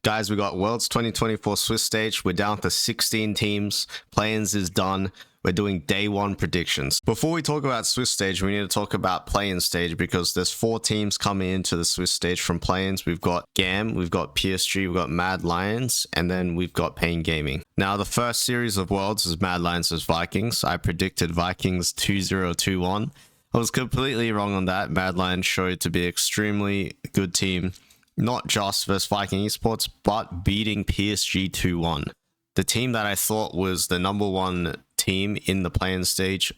Guys, we got Worlds 2024 Swiss stage. We're down to 16 teams. Playins is done. We're doing day one predictions. Before we talk about Swiss stage, we need to talk about Playins stage because there's 4 teams coming into the Swiss stage from Playins. We've got GAM, we've got PSG, we've got Mad Lions, and then we've got Pain Gaming. Now, the first series of Worlds is Mad Lions vs Vikings. I predicted Vikings 2-0-2-1. I was completely wrong on that. Mad Lions showed to be an extremely good team. Not just versus Viking Esports, but beating PSG 2-1. The team that I thought was the number one team in the play-in stage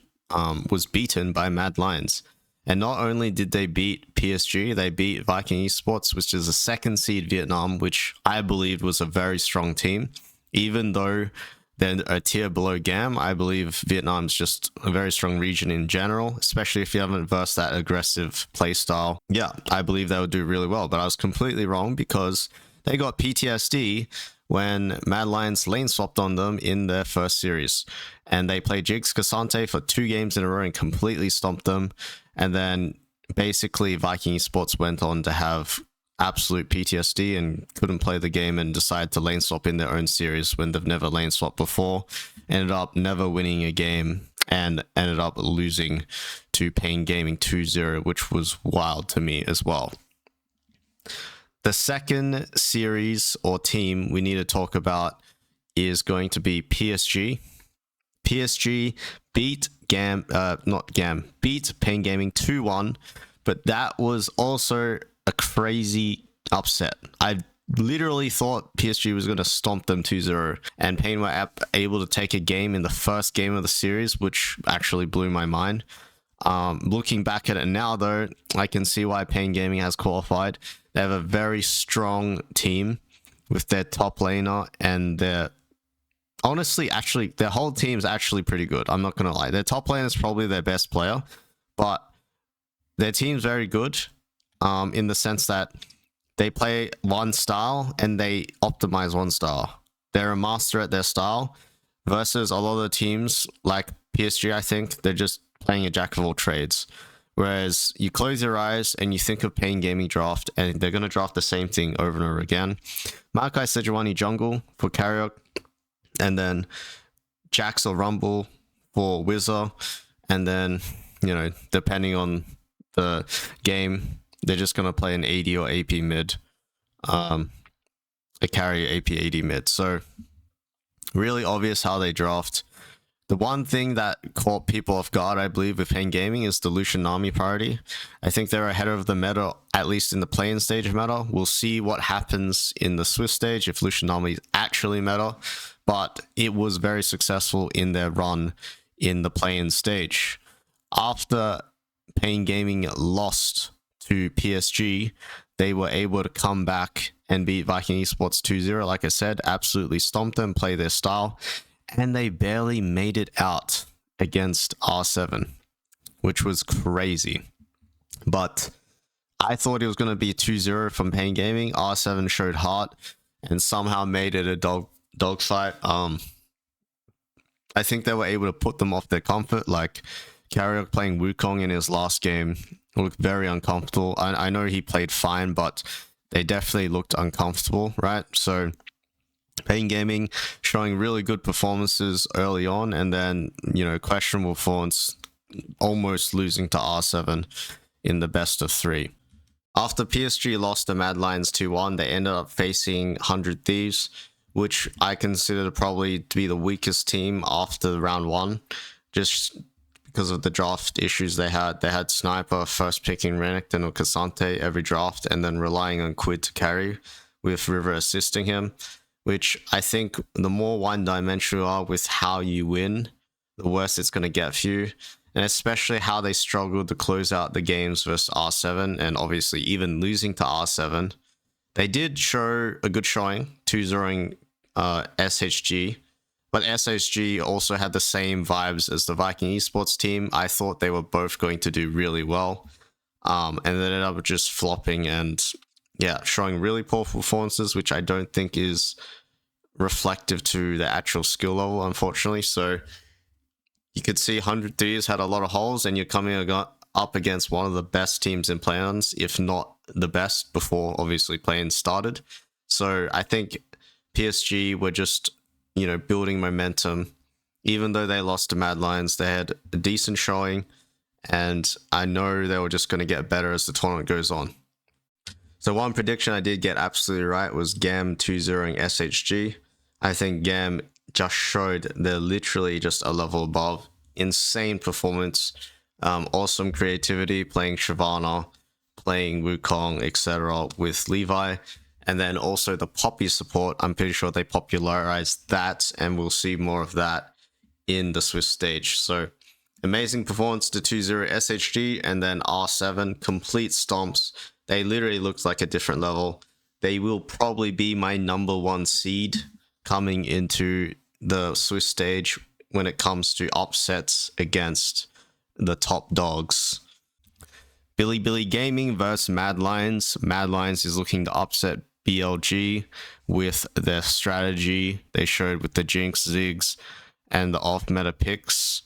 was beaten by Mad Lions. And not only did they beat PSG, they beat Viking Esports, which is a second seed Vietnam, which I believed was a very strong team. Even though they're a tier below GAM, I believe Vietnam's just a very strong region in general, especially if you haven't versed that aggressive playstyle. Yeah, I believe they would do really well, but I was completely wrong because they got PTSD when Mad Lions lane swapped on them in their first series. And they played Jigs Cassante for 2 games in a row and completely stomped them. And then basically Viking Esports went on to have absolute PTSD and couldn't play the game and decided to lane swap in their own series when they've never lane swapped before. Ended up never winning a game and ended up losing to Pain Gaming 2-0, which was wild to me as well. The second series or team we need to talk about is going to be PSG. PSG beat beat Pain Gaming 2-1, but that was also a crazy upset. I literally thought PSG was going to stomp them 2-0, and Pain were able to take a game in the first game of the series, which actually blew my mind. Looking back at it now, though, I can see why Pain Gaming has qualified. They have a very strong team with their top laner, and their their whole team's actually pretty good. I'm not going to lie. Their top laner is probably their best player, but their team's very good. In the sense that they play one style and they optimize one style. They're a master at their style versus a lot of the teams like PSG, I think they're just playing a jack of all trades. Whereas you close your eyes and you think of Pain Gaming draft and they're going to draft the same thing over and over again. Makai Sejuani jungle for Carriok, and then Jax or Rumble for Wizard, and then, you know, depending on the game, they're just going to play an AD or AP mid. A carry AP AD mid. So really obvious how they draft. The one thing that caught people off guard, I believe, with Pain Gaming is the Lucian Nami priority. I think they're ahead of the meta, at least in the play-in stage meta. We'll see what happens in the Swiss stage if Lucian Nami is actually meta. But it was very successful in their run in the play-in stage. After Pain Gaming lost to PSG, they were able to come back and beat Viking Esports 2-0. Like I said, absolutely stomped them, play their style, and they barely made it out against R7, which was crazy. But I thought it was going to be 2-0 from Pain Gaming. R7 showed heart and somehow made it a dog fight. I think they were able to put them off their comfort, like Carriok playing Wukong in his last game looked very uncomfortable. I know he played fine, but they definitely looked uncomfortable, right? So Pain Gaming showing really good performances early on, and then, you know, questionable performance, almost losing to R7 in the best of 3. After PSG lost to Mad Lions 2-1, they ended up facing 100 Thieves, which I consider probably to be the weakest team after round 1, just because of the draft issues they had. They had Sniper first picking Renekton or Cassante every draft, and then relying on Quid to carry, with River assisting him, which I think the more one-dimensional you are with how you win, the worse it's going to get for you. And especially how they struggled to close out the games versus R7, and obviously even losing to R7. They did show a good showing, 2-0ing SHG, but SHG also had the same vibes as the Viking Esports team. I thought they were both going to do really well, and they ended up just flopping and, yeah, showing really poor performances, which I don't think is reflective to the actual skill level, unfortunately. So you could see 100 Thieves had a lot of holes, and you're coming up against one of the best teams in Playins, if not the best, before obviously Playins started. So I think PSG were just, building momentum. Even though they lost to Mad Lions, they had a decent showing, and I know they were just going to get better as the tournament goes on. So one prediction I did get absolutely right was GAM 2-0ing SHG. I think GAM just showed they're literally just a level above. Insane performance, awesome creativity, playing Shyvana, playing Wukong, etc. with Levi. And then also the Poppy support, I'm pretty sure they popularized that, and we'll see more of that in the Swiss stage. So amazing performance to 2-0 SHG, and then R7, complete stomps. They literally looked like a different level. They will probably be my number 1 seed coming into the Swiss stage when it comes to upsets against the top dogs. Billy Gaming versus Mad Lions. Mad Lions is looking to upset BLG with their strategy they showed with the Jinx, Ziggs, and the off-meta picks.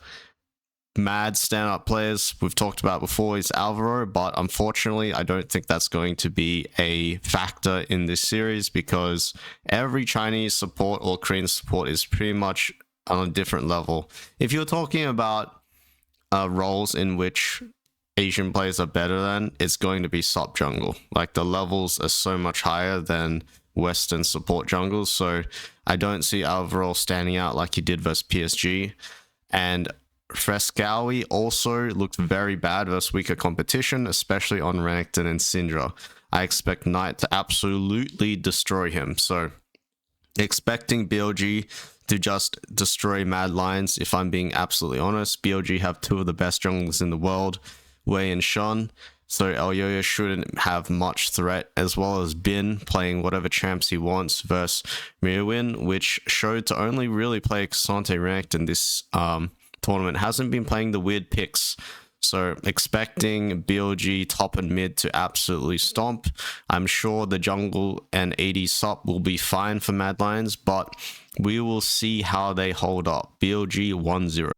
Mad stand-up players we've talked about before is Alvaro, but unfortunately I don't think that's going to be a factor in this series because every Chinese support or Korean support is pretty much on a different level. If you're talking about roles in which Asian players are better than, it's going to be SUP jungle. Like, the levels are so much higher than Western support jungles, so I don't see Alvaro standing out like he did versus PSG. And Frescowi also looked very bad versus weaker competition, especially on Renekton and Syndra. I expect Knight to absolutely destroy him, so expecting BLG to just destroy Mad Lions, if I'm being absolutely honest. BLG have 2 of the best junglers in the world, Wei and Shun, so Elyoya shouldn't have much threat, as well as Bin playing whatever champs he wants versus Mirwin, which showed to only really play Cassante Renekton this tournament. Hasn't been playing the weird picks. So expecting BLG top and mid to absolutely stomp. I'm sure the jungle and AD sup will be fine for Mad Lions, but we will see how they hold up. BLG 1-0.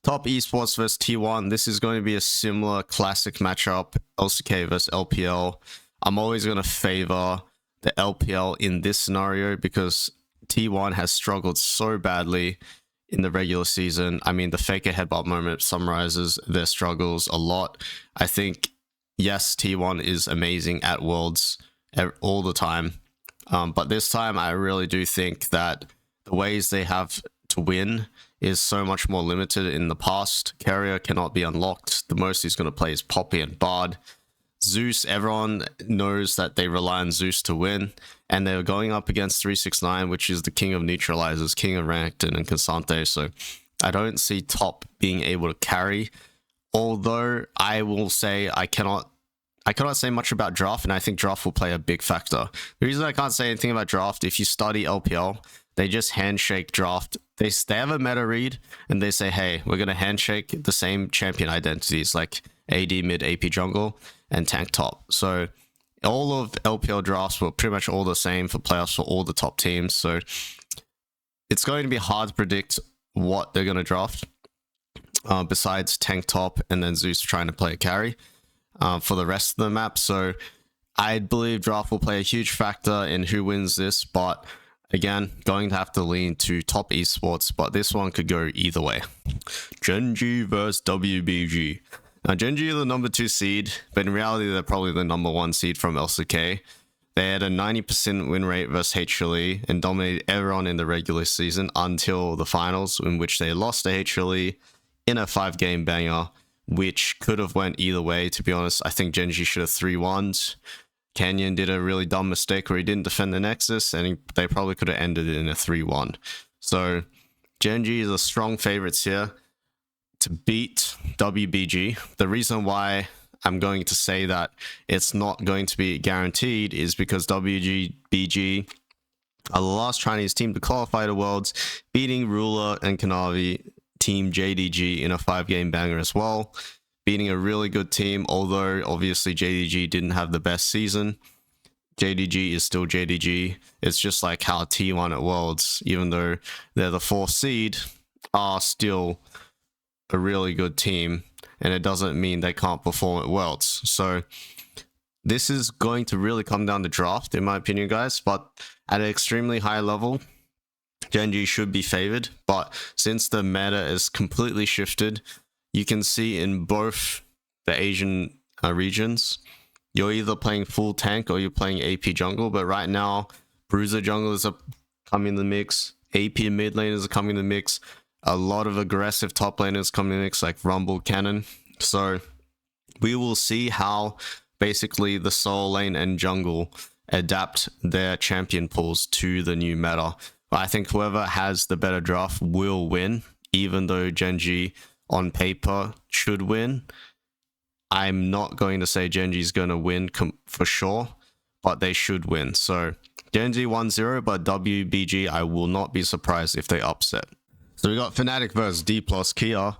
Top Esports versus T1. This is going to be a similar classic matchup, LCK versus LPL. I'm always going to favor the LPL in this scenario because T1 has struggled so badly in the regular season. I mean, the Faker headbutt moment summarizes their struggles a lot. I think, yes, T1 is amazing at Worlds all the time. But this time, I really do think that the ways they have to win is so much more limited. In the past, Carrier cannot be unlocked. The most he's going to play is Poppy and Bard. Zeus, everyone knows that they rely on Zeus to win, and they're going up against 369, which is the king of neutralizers, king of Renekton and Cassante, so I don't see top being able to carry. Although I will say I cannot say much about draft, and I think draft will play a big factor. The reason I can't say anything about draft, if you study LPL, they just handshake draft. They have a meta read, and they say, hey, we're going to handshake the same champion identities, like AD, mid, AP jungle, and tank top. So all of LPL drafts were pretty much all the same for playoffs for all the top teams. So it's going to be hard to predict what they're going to draft, besides tank top and then Zeus trying to play a carry for the rest of the map. So I believe draft will play a huge factor in who wins this, but again, going to have to lean to top esports, but this one could go either way. GENG versus WBG. Now, GENG are the number 2 seed, but in reality, they're probably the number 1 seed from LCK. They had a 90% win rate versus HLE and dominated everyone in the regular season until the finals, in which they lost to HLE in a 5-game banger, which could have went either way. To be honest, I think GENG should have 3-1'd. Canyon did a really dumb mistake where he didn't defend the Nexus, and they probably could have ended it in a 3-1. So GENG is a strong favorites here to beat WBG. The reason why I'm going to say that it's not going to be guaranteed is because WBG are the last Chinese team to qualify to Worlds, beating Ruler and Kanavi team JDG in a 5-game banger as well, beating a really good team, although obviously JDG didn't have the best season. JDG is still JDG. It's just like how T1 at Worlds, even though they're the 4th seed, are still a really good team, and it doesn't mean they can't perform at Worlds. So this is going to really come down to draft, in my opinion, guys. But at an extremely high level, GENG should be favored. But since the meta is completely shifted, you can see in both the Asian regions, you're either playing full tank or you're playing AP jungle. But right now, bruiser junglers are coming in the mix. AP mid laners are coming in the mix. A lot of aggressive top laners coming in the mix, like Rumble, Cannon. So we will see how basically the soul lane and jungle adapt their champion pools to the new meta. But I think whoever has the better draft will win, even though GENG on paper should win. I'm not going to say GENG is going to win for sure, but they should win. So GENG 1-0, but WBG, I will not be surprised if they upset. So we got Fnatic versus D plus Kia.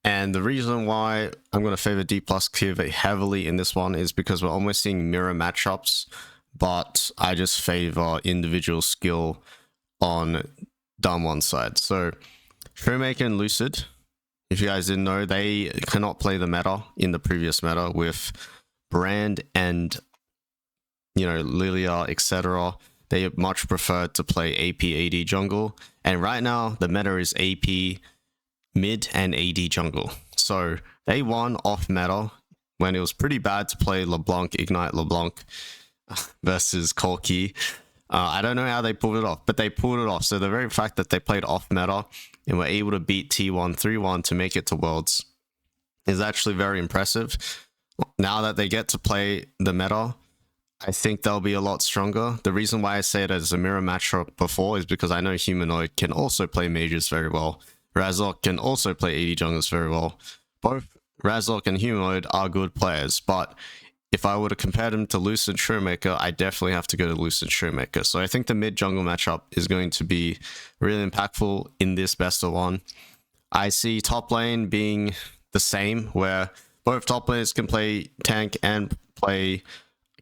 And the reason why I'm going to favor D plus Kia very heavily in this one is because we're almost seeing mirror matchups, but I just favor individual skill on down one side. So Showmaker and Lucid, if you guys didn't know, they cannot play the meta in the previous meta with Brand and, you know, Lilia, etc. They much prefer to play AP AD jungle. And right now, the meta is AP mid and AD jungle. So they won off meta when it was pretty bad to play LeBlanc, Ignite LeBlanc versus Corki. I don't know how they pulled it off, but they pulled it off. So the very fact that they played off meta and were able to beat T1 3-1 to make it to Worlds is actually very impressive. Now that they get to play the meta, I think they'll be a lot stronger. The reason why I say it as a mirror matchup before is because I know Humanoid can also play mages very well. Razork can also play AD junglers very well. Both Razork and Humanoid are good players, but if I were to compare them to Lucid Showmaker, I definitely have to go to Lucid Showmaker. So I think the mid jungle matchup is going to be really impactful in this best of one. I see top lane being the same, where both top laners can play tank and play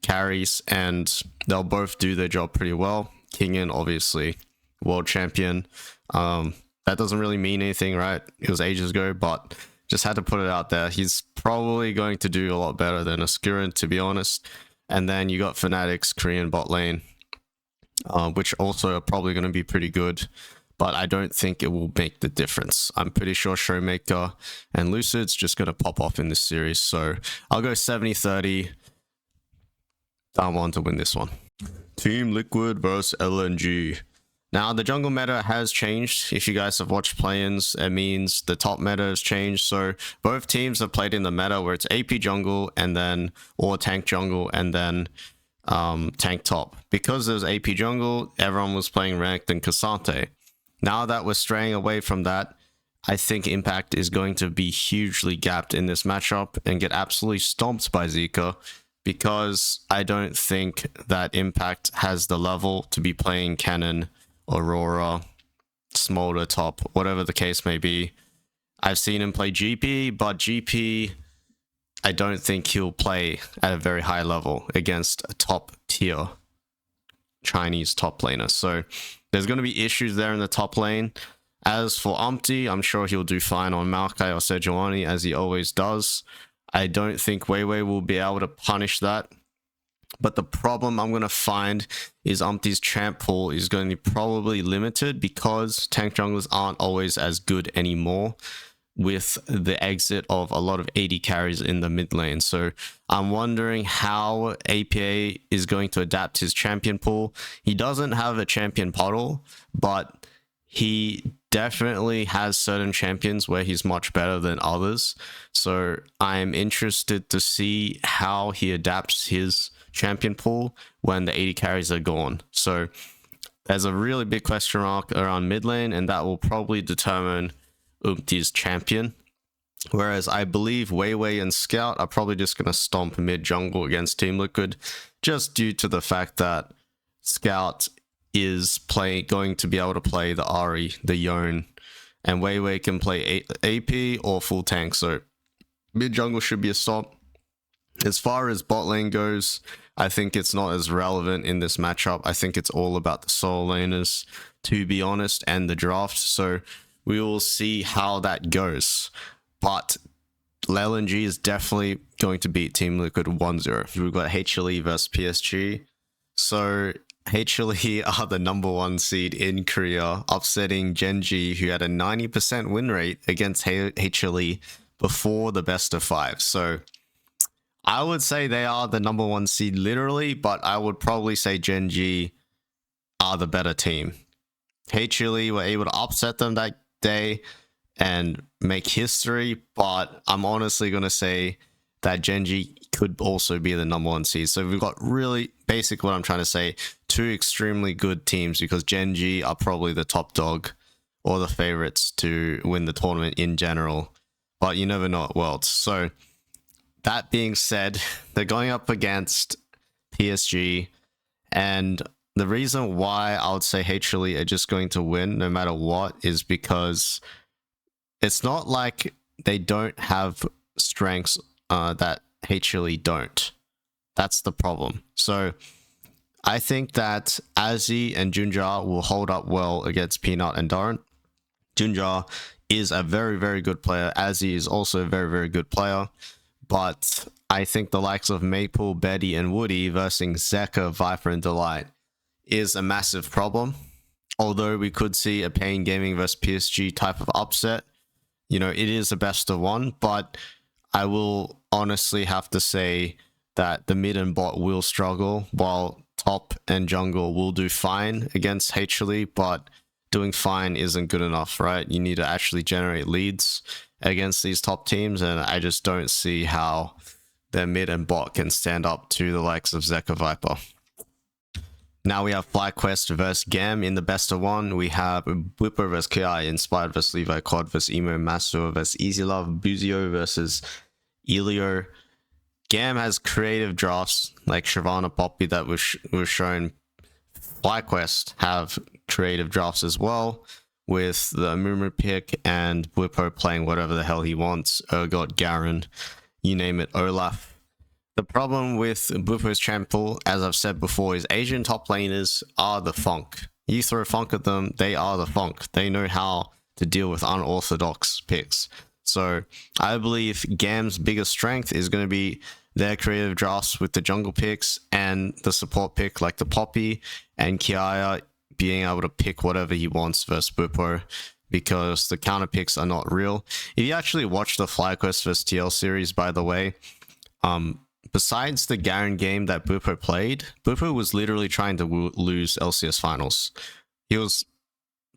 carries, and they'll both do their job pretty well. Kingen, obviously, world champion. That doesn't really mean anything, right? It was ages ago, but just had to put it out there. He's probably going to do a lot better than Ascurin, to be honest. And then you got Fnatic's Korean bot lane, which also are probably going to be pretty good, but I don't think it will make the difference. I'm pretty sure Showmaker and Lucid's just going to pop off in this series. So I'll go 70-30. Down one to win this one. Team Liquid versus LNG. Now, the jungle meta has changed. If you guys have watched Playins, it means the top meta has changed. So both teams have played in the meta where it's AP jungle and then, or tank jungle and then tank top. Because there's AP jungle, everyone was playing ranked and Cassante. Now that we're straying away from that, I think Impact is going to be hugely gapped in this matchup and get absolutely stomped by Zika, because I don't think that Impact has the level to be playing Cannon, Aurora, Smolder top, whatever the case may be. I've seen him play GP, but GP, I don't think he'll play at a very high level against a top tier Chinese top laner. So there's going to be issues there in the top lane. As for Umpty, I'm sure he'll do fine on Maokai or Sejuani, as he always does. I don't think Weiwei will be able to punish that. But the problem I'm going to find is Umpty's champ pool is going to be probably limited, because tank junglers aren't always as good anymore with the exit of a lot of AD carries in the mid lane. So I'm wondering how APA is going to adapt his champion pool. He doesn't have a champion puddle, but he definitely has certain champions where he's much better than others. So I'm interested to see how he adapts his champion pool when the 80 carries are gone. So there's a really big question mark around mid lane, and that will probably determine Umpty's champion. Whereas I believe Weiwei and Scout are probably just going to stomp mid jungle against Team Liquid, just due to the fact that Scout is going to be able to play the Ahri, the Yone, and Weiwei can play AP or full tank. So mid jungle should be a stop. As far as bot lane goes, I think it's not as relevant in this matchup. I think it's all about the solo laners, to be honest, and the draft. So we will see how that goes. But LNG is definitely going to beat Team Liquid 1-0. We've got HLE versus PSG. So HLE are the number 1 seed in Korea, upsetting GENG, who had a 90% win rate against HLE before the best of 5. So I would say they are the number 1 seed literally, but I would probably say GENG are the better team. HLE were able to upset them that day and make history, but I'm honestly going to say that GENG could also be the number 1 seed. So we've got really basic what I'm trying to say, 2 extremely good teams, because GENG are probably the top dog or the favorites to win the tournament in general, but you never know at Worlds. So that being said, they're going up against PSG, and the reason why I would say HLE are just going to win no matter what is because it's not like they don't have strengths that HLE don't. That's the problem. So I think that Azzy and Junja will hold up well against Peanut and Doran. Junja is a very, very good player. Azzy is also a very, very good player. But I think the likes of Maple, Betty, and Woody versus Zeka, Viper, and Delight is a massive problem. Although we could see a Pain Gaming versus PSG type of upset, you know, it is a best of 1, but I will honestly have to say that the mid and bot will struggle, while top and jungle will do fine against HLE, but doing fine isn't good enough, right? You need to actually generate leads against these top teams, and I just don't see how their mid and bot can stand up to the likes of Zeka Viper. Now we have FlyQuest versus Gam in the best of 1. We have Whipper versus Ki, Inspired versus Levi, Quad versus Emo, Master versus Easy Love, Buzio versus Elio. Gam has creative drafts like Shyvana Poppy that was shown. FlyQuest have creative drafts as well, with the Mumu pick and Whipper playing whatever the hell he wants. Urgot, Garen, you name it, Olaf. The problem with Bluepo's champ pool, as I've said before, is Asian top laners are the funk. You throw funk at them, they are the funk. They know how to deal with unorthodox picks. So I believe Gam's biggest strength is going to be their creative drafts with the jungle picks and the support pick like the Poppy, and Kiaya being able to pick whatever he wants versus Bluepo, because the counter picks are not real. If you actually watch the FlyQuest vs TL series, by the way, besides the Garen game that Bluepo played, Bluepo was literally trying to lose LCS finals. He was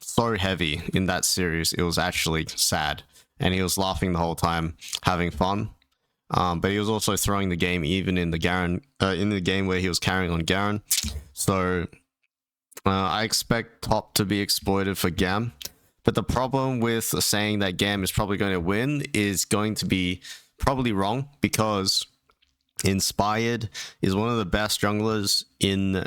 so heavy in that series, it was actually sad. And he was laughing the whole time, having fun. But he was also throwing the game even in the game where he was carrying on Garen. So I expect top to be exploited for Gam. But the problem with saying that Gam is probably going to win is going to be probably wrong, because Inspired is one of the best junglers in,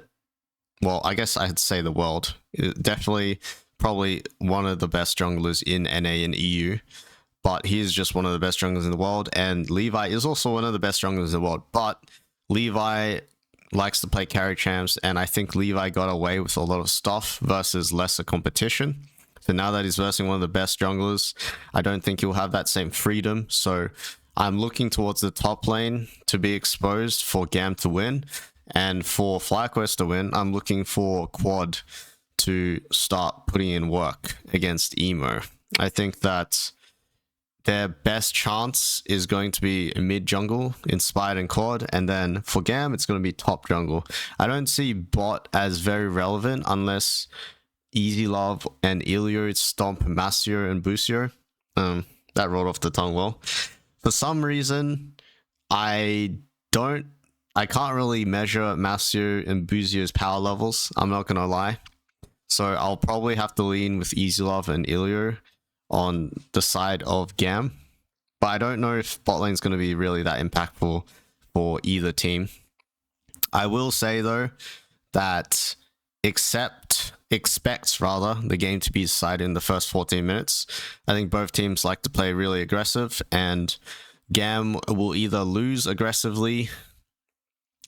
well, I guess I'd say the world. Definitely probably one of the best junglers in NA and EU, but he is just one of the best junglers in the world. And Levi is also one of the best junglers in the world, but Levi likes to play carry champs, and I think Levi got away with a lot of stuff versus lesser competition. So now that he's versing one of the best junglers, I don't think he'll have that same freedom. So I'm looking towards the top lane to be exposed for Gam to win. And for FlyQuest to win, I'm looking for Quad to start putting in work against Emo. I think that their best chance is going to be mid jungle, Inspired and Quad, and then for Gam, it's going to be top jungle. I don't see bot as very relevant unless Easy Love and Ilio stomp Masio and Busio. That rolled off the tongue well. For some reason, I can't really measure Masio and Busio's power levels, I'm not going to lie. So I'll probably have to lean with Easy Love and Ilio on the side of Gam. But I don't know if bot lane's going to be really that impactful for either team. I will say, though, that expects the game to be decided in the first 14 minutes. I think both teams like to play really aggressive, and Gam will either lose aggressively,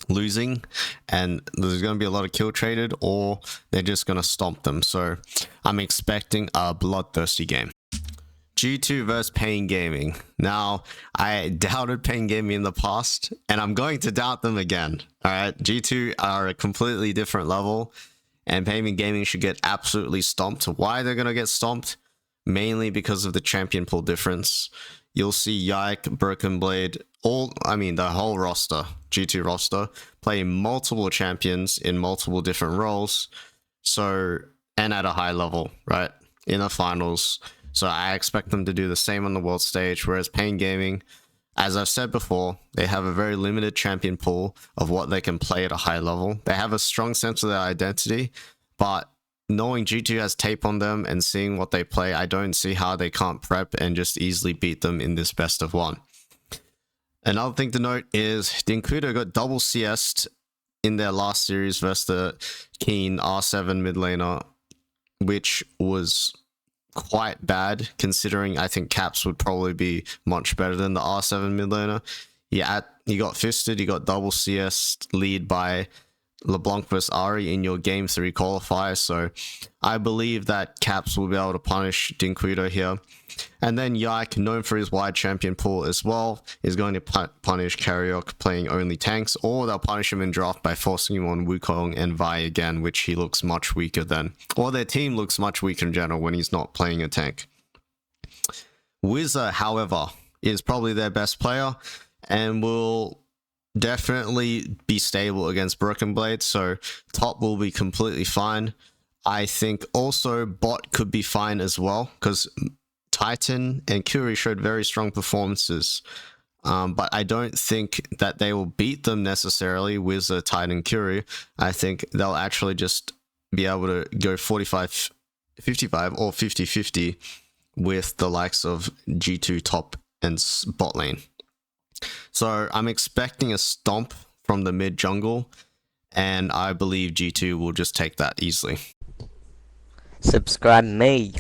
losing, and there's going to be a lot of kill traded, or they're just going to stomp them. So I'm expecting a bloodthirsty game. G2 versus Pain Gaming. Now, I doubted Pain Gaming in the past, and I'm going to doubt them again. All right, G2 are a completely different level, and Pain Gaming should get absolutely stomped. Why they're going to get stomped? Mainly because of the champion pool difference. You'll see Yike, Broken Blade, the whole roster, G2 roster, play multiple champions in multiple different roles. So, and at a high level, right? In the finals. So I expect them to do the same on the world stage, whereas Pain Gaming, as I've said before, they have a very limited champion pool of what they can play at a high level. They have a strong sense of their identity, but knowing G2 has tape on them and seeing what they play, I don't see how they can't prep and just easily beat them in this best of one. Another thing to note is Dinkudo got double CS'd in their last series versus the Keen R7 mid laner, which was quite bad, considering I think Caps would probably be much better than the R7 mid laner. He got fisted, he got double CS lead by LeBlanc vs Ari in your Game 3 qualifier, so I believe that Caps will be able to punish Dinkudo here. And then Yike, known for his wide champion pool as well, is going to punish Karyok playing only tanks, or they'll punish him in draft by forcing him on Wukong and Vi again, which he looks much weaker than. Or their team looks much weaker in general when he's not playing a tank. Wizza, however, is probably their best player and will definitely be stable against Broken Blade, so top will be completely fine. I think also bot could be fine as well, because Titan and Curie showed very strong performances, but I don't think that they will beat them necessarily with a Titan Curie. I think they'll actually just be able to go 45-55 or 50-50 with the likes of G2 top and bot lane. So I'm expecting a stomp from the mid jungle, and I believe G2 will just take that easily. Subscribe me.